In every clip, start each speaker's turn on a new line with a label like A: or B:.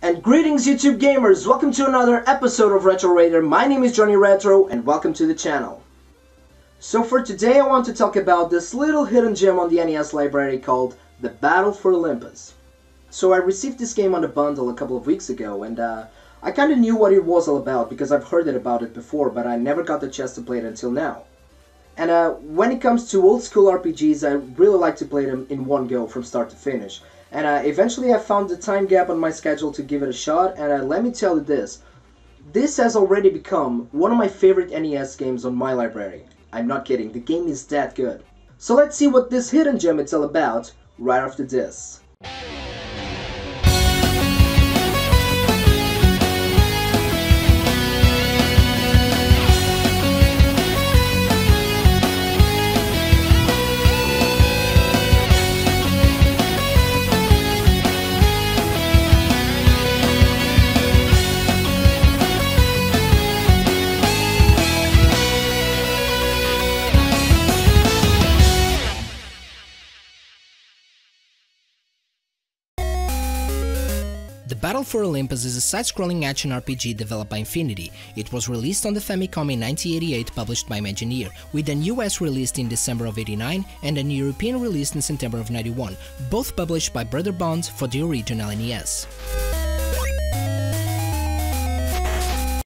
A: And greetings YouTube gamers, welcome to another episode of Retro Raider. My name is Johnny Retro and welcome to the channel. So for today I want to talk about this little hidden gem on the NES library called The Battle for Olympus. So I received this game on the bundle a couple of weeks ago and I kinda knew what it was all about because I've heard about it before, but I never got the chance to play it until now. And when it comes to old school RPGs, I really like to play them in one go from start to finish. And eventually I found the time gap on my schedule to give it a shot, and let me tell you this has already become one of my favorite NES games on my library. I'm not kidding, the game is that good. So let's see what this hidden gem is all about right after this.
B: The Battle for Olympus is a side-scrolling action RPG developed by Infinity. It was released on the Famicom in 1988, published by Imagineer, with an US released in December of '89 and an European released in September of '91, both published by Brother Bond for the original NES.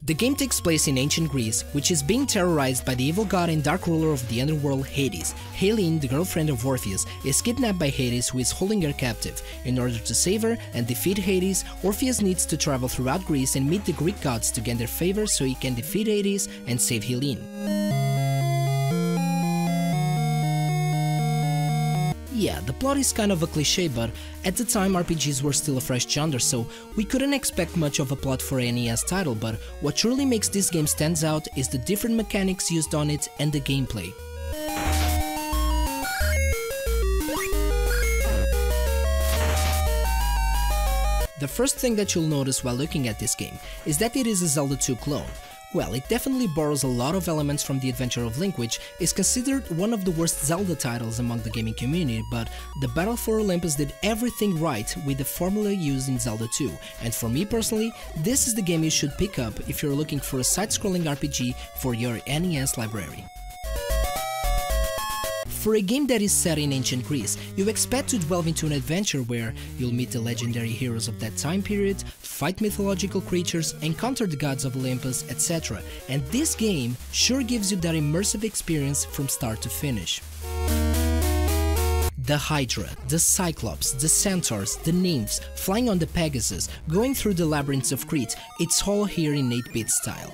B: The game takes place in ancient Greece, which is being terrorized by the evil god and dark ruler of the underworld, Hades. Helen, the girlfriend of Orpheus, is kidnapped by Hades, who is holding her captive. In order to save her and defeat Hades, Orpheus needs to travel throughout Greece and meet the Greek gods to gain their favor so he can defeat Hades and save Helen. Yeah, the plot is kind of a cliché, but at the time RPGs were still a fresh genre, so we couldn't expect much of a plot for an NES title, but what truly makes this game stands out is the different mechanics used on it and the gameplay. The first thing that you'll notice while looking at this game is that it is a Zelda 2 clone. Well, it definitely borrows a lot of elements from The Adventure of Link, which is considered one of the worst Zelda titles among the gaming community, but The Battle for Olympus did everything right with the formula used in Zelda 2, and for me personally, this is the game you should pick up if you're looking for a side-scrolling RPG for your NES library. For a game that is set in ancient Greece, you expect to delve into an adventure where you'll meet the legendary heroes of that time period, fight mythological creatures, encounter the gods of Olympus, etc. And this game sure gives you that immersive experience from start to finish. The Hydra, the Cyclops, the Centaurs, the Nymphs, flying on the Pegasus, going through the labyrinths of Crete, it's all here in 8-bit style.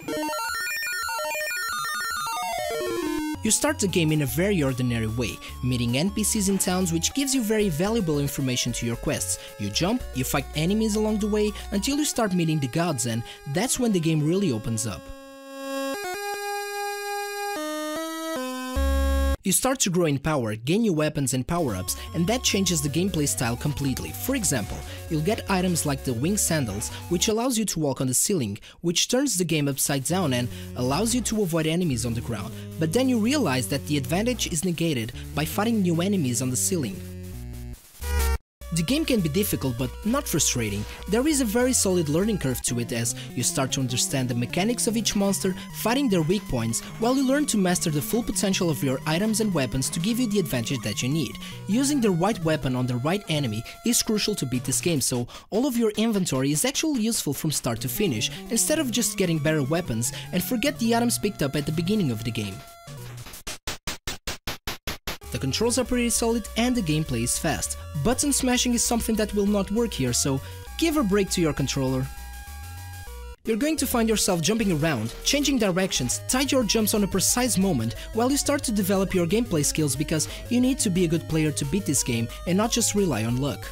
B: You start the game in a very ordinary way, meeting NPCs in towns, which gives you very valuable information to your quests. You jump, you fight enemies along the way, until you start meeting the gods, and that's when the game really opens up. You start to grow in power, gain new weapons and power-ups, and that changes the gameplay style completely. For example, you'll get items like the winged sandals, which allows you to walk on the ceiling, which turns the game upside down and allows you to avoid enemies on the ground. But then you realize that the advantage is negated by fighting new enemies on the ceiling. The game can be difficult but not frustrating. There is a very solid learning curve to it as you start to understand the mechanics of each monster, fighting their weak points, while you learn to master the full potential of your items and weapons to give you the advantage that you need. Using the right weapon on the right enemy is crucial to beat this game, so all of your inventory is actually useful from start to finish, instead of just getting better weapons and forget the items picked up at the beginning of the game. The controls are pretty solid and the gameplay is fast. Button smashing is something that will not work here, so give a break to your controller. You're going to find yourself jumping around, changing directions, time your jumps on a precise moment while you start to develop your gameplay skills because you need to be a good player to beat this game and not just rely on luck.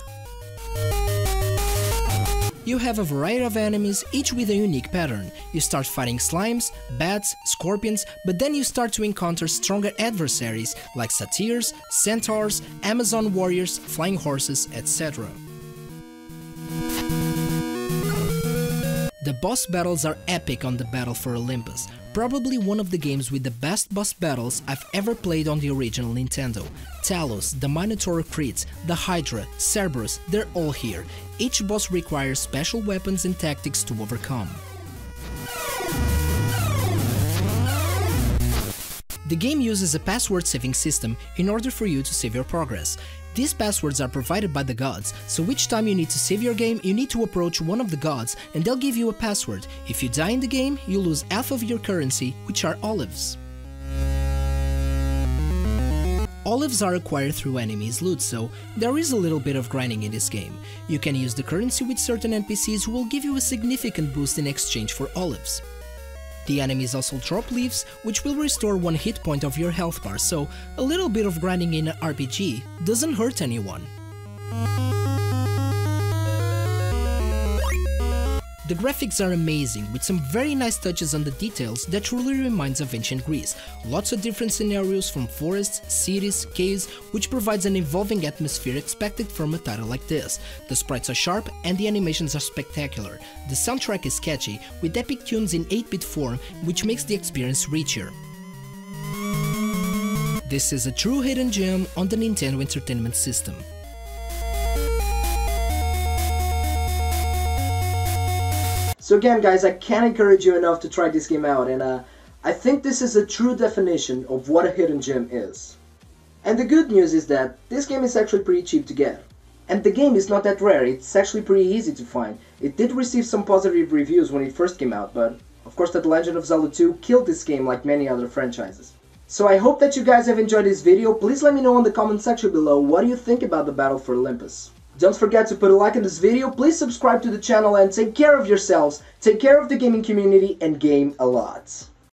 B: You have a variety of enemies, each with a unique pattern. You start fighting slimes, bats, scorpions, but then you start to encounter stronger adversaries like satyrs, centaurs, Amazon warriors, flying horses, etc. The boss battles are epic on the Battle for Olympus, probably one of the games with the best boss battles I've ever played on the original Nintendo. Talos, the Minotaur Crits, the Hydra, Cerberus, they're all here. Each boss requires special weapons and tactics to overcome. The game uses a password saving system in order for you to save your progress. These passwords are provided by the gods, so each time you need to save your game, you need to approach one of the gods and they'll give you a password. If you die in the game, you lose half of your currency, which are olives. Olives are acquired through enemies' loot, so there is a little bit of grinding in this game. You can use the currency with certain NPCs who will give you a significant boost in exchange for olives. The enemies also drop leaves, which will restore 1 hit point of your health bar, so a little bit of grinding in an RPG doesn't hurt anyone. The graphics are amazing, with some very nice touches on the details that truly reminds of ancient Greece. Lots of different scenarios from forests, cities, caves, which provides an evolving atmosphere expected from a title like this. The sprites are sharp and the animations are spectacular. The soundtrack is catchy, with epic tunes in 8-bit form, which makes the experience richer. This is a true hidden gem on the Nintendo Entertainment System.
A: So again guys, I can't encourage you enough to try this game out, and I think this is a true definition of what a hidden gem is. And the good news is that this game is actually pretty cheap to get. And the game is not that rare, it's actually pretty easy to find. It did receive some positive reviews when it first came out, but of course The Legend of Zelda 2 killed this game like many other franchises. So I hope that you guys have enjoyed this video. Please let me know in the comment section below what do you think about the Battle for Olympus. Don't forget to put a like on this video, please subscribe to the channel and take care of yourselves, take care of the gaming community, and game a lot.